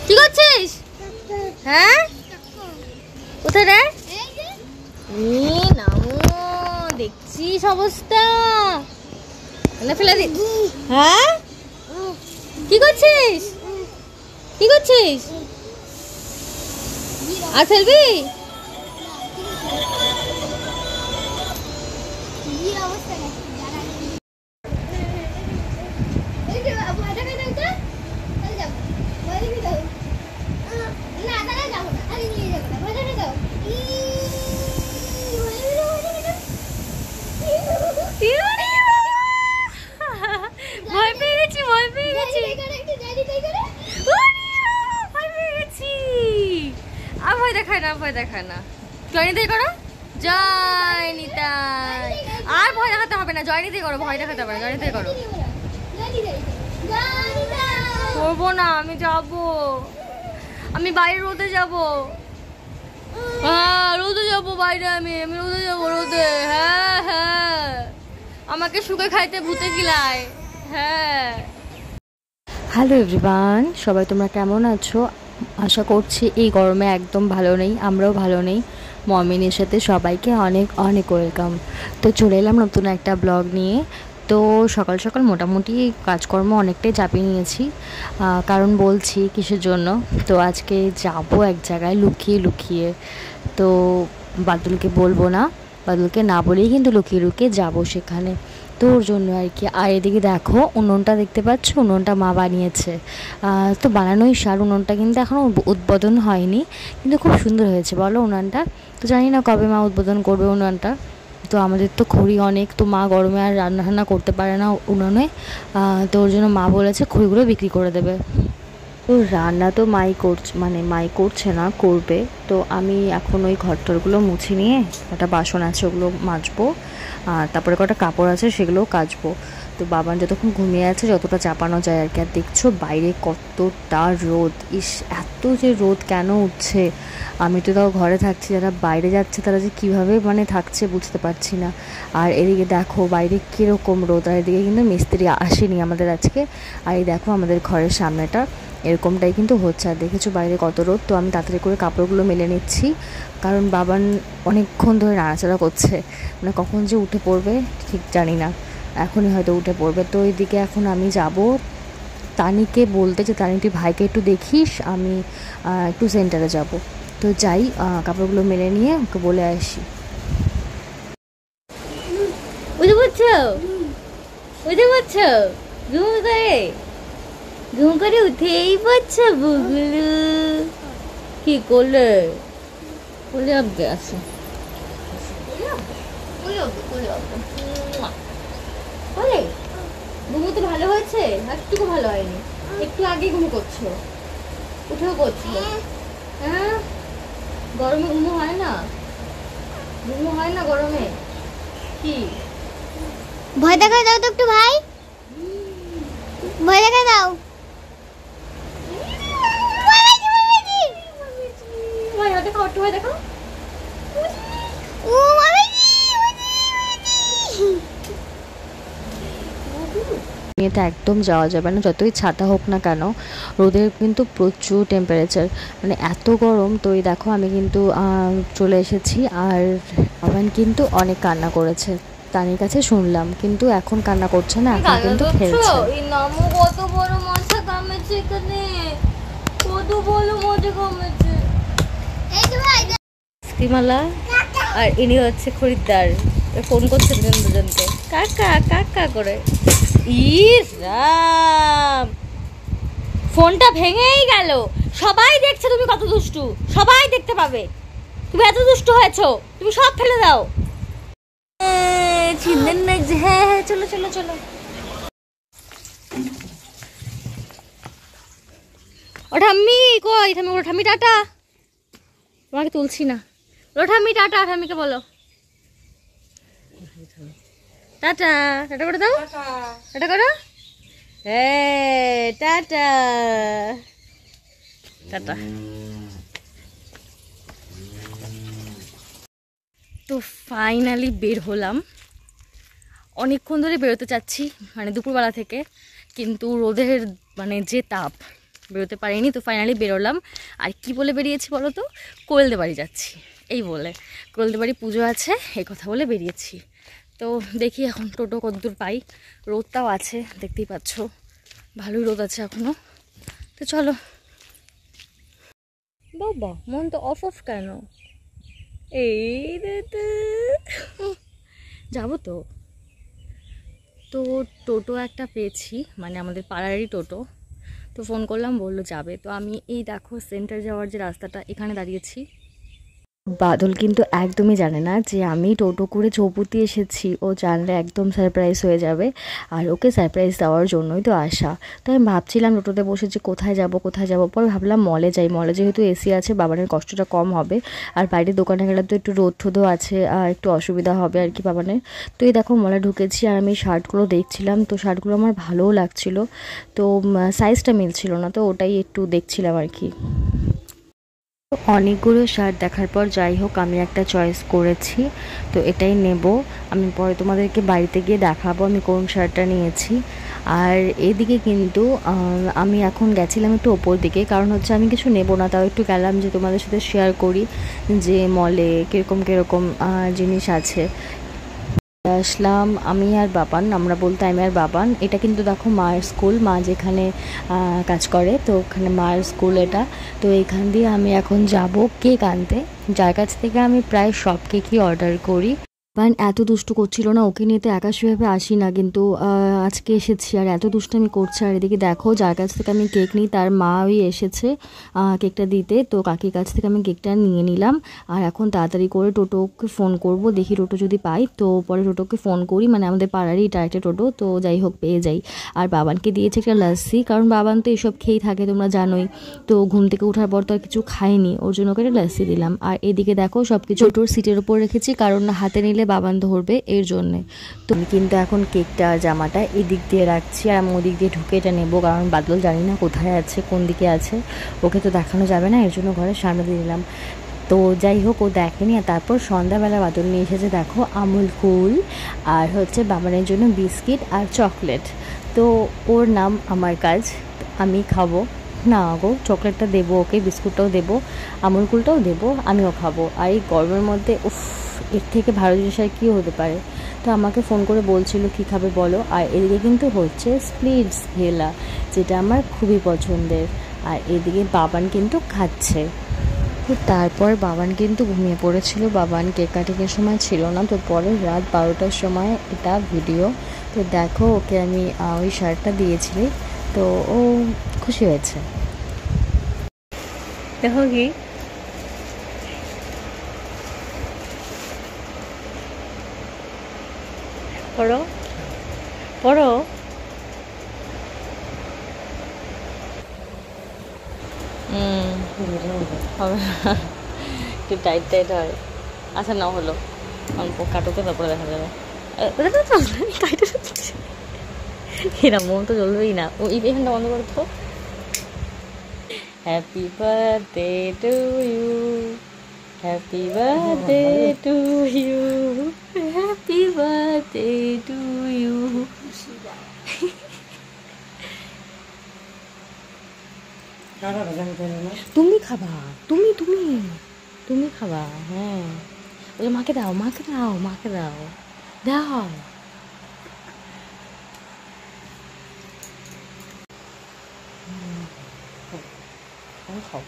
কি করছিস? হ্যাঁ কোথায় রে? নামো, দেখছিস অবস্থা? ফেলে দি। হ্যাঁ কি করছিস? কি করছিস? আর ফেলবি? ভয় পেয়ে গেছি, ভয় পেয়ে গেছি, ভয় পেয়ে গেছি। আর ভয় দেখায় না, ভয় দেখায় না। জয় নিতাই করো, জয় নিতাই। আর ভয় দেখাতে হবে না, জয় নিতাই করো, ভয় দেখাতে হবে না, জয় নিতাই করো। করবো না, আমি যাবো, আমি বাইরে রোদে যাবো। হ্যাঁ রোদে যাবো বাইরে, আমি রোদে যাবো, রোদে। হ্যাঁ হ্যাঁ, আমাকে শুকে খাইতে ভূতে গিলায়। হ্যাঁ। হ্যালো এভরিওয়ান, সবাই তোমরা কেমন আছো? আশা করছি এই গরমে একদম ভালো নেই, আমরাও ভালো নেই। মমিনের সাথে সবাইকে অনেক অনেক ওয়েলকাম। তো চলে এলাম নতুন একটা ব্লগ নিয়ে। তো সকাল সকাল মোটামুটি কাজকর্ম অনেকটাই চাপিয়ে নিয়েছি, কারণ বলছি কিসের জন্য। তো আজকে যাব এক জায়গায় লুকিয়ে লুকিয়ে। তো বাদলকে বলবো না, বাদলকে না বলেই কিন্তু লুকিয়ে লুকিয়ে যাবো সেখানে। তো ওর জন্য আর কি। আর এদিকে দেখো উনুনটা দেখতে পাচ্ছ, উনুনটা মা বানিয়েছে। তো বানানোই সার, উনুনটা কিন্তু এখনও উদ্বোধন হয়নি, কিন্তু খুব সুন্দর হয়েছে বলো উনানটা। তো জানি না কবে মা উদ্বোধন করবে উনানটা। তো আমাদের তো খড়ি অনেক, তো মা গরমে আর রান্না করতে পারে না উনুনে। তো ওর জন্য মা বলেছে খড়িগুলো বিক্রি করে দেবে। তো রান্না তো মাই করছে না, করবে। তো আমি এখন ওই ঘরটরগুলো মুছে নিয়ে, একটা বাসন আছে ওগুলো মাজবো, আর তারপরে কটা কাপড় আছে সেগুলোও কাচবো। তো বাবান যতক্ষণ ঘুমিয়ে আছে যতটা চাপানো যায় আর কি। আর দেখছো বাইরে কতটা রোদ, ইস এত যে রোদ কেন উঠছে। আমি তো তাও ঘরে থাকছি, যারা বাইরে যাচ্ছে তারা যে কীভাবে থাকছে বুঝতে পারছি না। আর এদিকে দেখো বাইরে কীরকম রোদ, আর এদিকে কিন্তু মিস্ত্রি আসেনি আমাদের আজকে। আর এই দেখো আমাদের ঘরের সামনেটা এরকমটাই কিন্তু হচ্ছে। আর দেখেছো বাইরে কত রোদ। তো আমি তাড়াতাড়ি করে কাপড়গুলো মেলে নিচ্ছি, কারণ বাবান অনেকক্ষণ ধরে নাড়াচাড়া করছে, কখন যে উঠে পড়বে ঠিক জানি না, এখনই হয়তো উঠে পড়বে। তো এইদিকে এখন আমি যাব তানিকে বলতে, যে তানি তুই ভাইকে একটু দেখিস, আমি একটু সেন্টারে যাব। তো যাই, কাপড়গুলো মেলে নিয়ে ওকে বলে আসি। বুঝতে পারছো, বুঝতে পারছো, ঘুম করে উঠেই পড়ছে বুগলু। কি করলে? বলে আব্বে আছে, ঘুমো তো ভালো হয়েছে, একটুকু ভালো হয়নি, একটু আগে ঘুম করছো, উঠেও করছো। হ্যাঁ গরমে ঘুমো হয় না, ঘুমো হয় না গরমে। কি ভয় দেখা দাও তো একটু ভাই, ভয় দেখা দাও। ভাই হাতে খাও, একটু ভয় দেখাও। ও এটা একদম যাওয়া যাবে না, যতই ছাতা হোক না কেন, রোদের কিন্তু প্রচুর টেম্পারেচার, এত গরম। তো এই দেখো আমি কিন্তু চলে এসেছি। আর আমান কিন্তু অনেক কান্না করেছে, তানির কাছে শুনলাম, কিন্তু এখন কান্না করছে না, এখন কিন্তু খেলছে। এই নামো কত বড় মশা কামড়েছে এখানে, কত বড় মশা কামড়েছে। এই যে ভাই শ্রীমালা আর ইনি হচ্ছে খরিদ্দার, ফোন করছে দুজনকে কাকা কাকা করে। ইস রাম, ফোনটা ভেঙেই গেল। সবাই দেখছে তুমি কত দুষ্টু, সবাই দেখতে পাবে তুমি এত দুষ্টু হয়েছো, তুমি সব ফেলে দাও। হ্যাঁ হ্যাঁ চলো চলো চলো। ও ঠাম্মি কই? ঠাম্মি বলো, ঠাম্মি টাটা। তোমাকে তুলছি না, বলো ঠাম্মি টাটা। ঠাম্মিকে বলো টাটা, টাটা করে দাও, টাটা করো। হ্যাঁ টাটা টাটা। তো ফাইনালি বের হলাম, অনেকক্ষণ ধরে বেরোতে চাচ্ছি, দুপুরবেলা থেকে, কিন্তু রোদের যে তাপ, বেরোতে পারিনি। তো ফাইনালি বেরোলাম। আর কি বলে বেরিয়েছি বলো তো, কোয়েলদে বাড়ি যাচ্ছি এই বলে, কোয়েলদে বাড়ি পুজো আছে এই কথা বলে বেরিয়েছি। তো দেখি এখন টোটো কতদূর পাই, রোদটাও আছে দেখতেই পাচ্ছ, ভালোই রোদ আছে এখনও। তো চলো। বাবা মন তো অফ অফ কেন, এই যাবো তো। তো টোটো একটা পেয়েছি, মানে আমাদের পাড়ারই টোটো। তো ফোন করলাম, বললো যাবে। তো আমি এই দেখো সেন্টার যাওয়ার যে রাস্তাটা, এখানে দাঁড়িয়েছি। বাদল কিন্তু একদমই জানে না যে আমি টোটো করে চৌপতি এসেছি। ও জানলে একদম সারপ্রাইজ হয়ে যাবে, আর ওকে সারপ্রাইজ দেওয়ার জন্যই তো আসা। তো আমি ভাবছিলাম টোটোতে বসে যে কোথায় যাব কোথায় যাব, পরে ভাবলাম মলে যাই, মলে যেহেতু এসি আছে বাবানের কষ্টটা কম হবে, আর বাইরের দোকানে গেলে তো একটু রোদ ঠোদও আছে, একটু অসুবিধা হবে আর কি বাবানের। তো এই দেখো মলে ঢুকেছি, আর আমি শার্টগুলো দেখছিলাম। তো শার্টগুলো আমার ভালোও লাগছিলো, তো সাইজটা মিলছিল না, তো ওটাই একটু দেখছিলাম আর কি। অনেকগুলো শার্ট দেখার পর যাই হোক আমি একটা চয়েস করেছি, তো এটাই নেব। আমি পরে তোমাদেরকে বাড়িতে গিয়ে দেখাবো আমি কোন শার্টটা নিয়েছি। আর এদিকে কিন্তু আমি এখন গেছিলাম একটু ওপর দিকে, কারণ হচ্ছে আমি কিছু নেব না, তাও একটু গেলাম যে তোমাদের সাথে শেয়ার করি যে মলে কীরকম কীরকম জিনিস আছে। আসলাম আমি আর বাবান, আমরা বলতে আমি আর বাবান। এটা কিন্তু দেখো মায়ের স্কুল, মা যেখানে কাজ করে, তো ওখানে মায়ের স্কুল এটা। তো এইখান দিয়ে আমি এখন যাব কেক আনতে, যার কাছ থেকে আমি প্রায় সব কেকই অর্ডার করি। বান এত দুষ্টু করছিল না, ওকে নিয়ে তো একা সেভাবে আসি না, কিন্তু আজকে এসেছি আর এত দুষ্টামি করছে। আর এদিকে দেখো যার কাছ থেকে আমি কেক নিই তার মা ওই এসেছে কেকটা দিতে, তো কাকির কাছ থেকে আমি কেকটা নিয়ে নিলাম। আর এখন তাড়াতাড়ি করে টোটোকে ফোন করব, দেখি টোটো যদি পাই তো পরে টোটোকে ফোন করি, মানে আমাদের পাড়ারই এটা একটা টোটো, তো যাই হোক পেয়ে যাই। আর বাবানকে দিয়েছে একটা লাস্সি, কারণ বাবান তো এসব খেয়েই থাকে তোমরা জানোই, তো ঘুম থেকে ওঠার পর তো আর কিছু খাইনি, ওর জন্য ওকে একটা লাস্সি দিলাম। আর এদিকে দেখো সব কিছু টোটোর সিটের উপর রেখেছি, কারণ হাতে নিলে বাবান ধরবে এর জন্যে। তো আমি কিন্তু এখন কেকটা জামাটা এদিক দিয়ে রাখছি, আর আমি ওদিক দিয়ে ঢুকে এটা নেবো, কারণ বাদল জানি না কোথায় আছে কোন দিকে আছে, ওকে তো দেখানো যাবে না, এর জন্য ঘরের সামনে দিয়ে দিলাম। তো যাই হোক ও দেখেনি। আর তারপর সন্ধ্যাবেলা বাদল নিয়ে এসেছে দেখো আমুল কুল, আর হচ্ছে বাবানের জন্য বিস্কিট আর চকলেট। তো ওর নাম আমার কাজ, আমি খাবো না গো, চকলেটটা দেবো ওকে, বিস্কুটটাও দেবো, আমুল কুলটাও দেবো, আমিও খাবো। আর এই গরমের মধ্যে উফ, এর থেকে ভালো জিনিস আর কী হতে পারে। তো আমাকে ফোন করে বলছিল কী খাবে বলো। আর এদিকে কিন্তু হচ্ছে স্প্লিটস ভেলা, যেটা আমার খুবই পছন্দের। আর এদিকে বাবান কিন্তু খাচ্ছে। তো তারপর বাবান কিন্তু ঘুমিয়ে পড়েছিল, বাবান কেক কাটিংয়ের সময় ছিল না। তো পরে রাত 12টার সময় এটা ভিডিও। তো দেখো ওকে আমি ওই শার্টটা দিয়েছিলি, তো ও খুশি হয়েছে। দেখো কি পড়ো পড়ো, হবে একটু টাইট টাইট হয়। আচ্ছা না হলো অল্প কাটোতে, তারপরে দেখা যাবে। এরা মন তো জ্বলবেই না। ও এখানটা বন্ধ করে তো। Happy birthday to you, happy birthday to you, happy birthday to you. তুমি খাবা, তুমি তুমি তুমি খাবা। হ্যাঁ ওই মাকে দাও, মাকে দাও, মাকে দাও, দাও। খাও।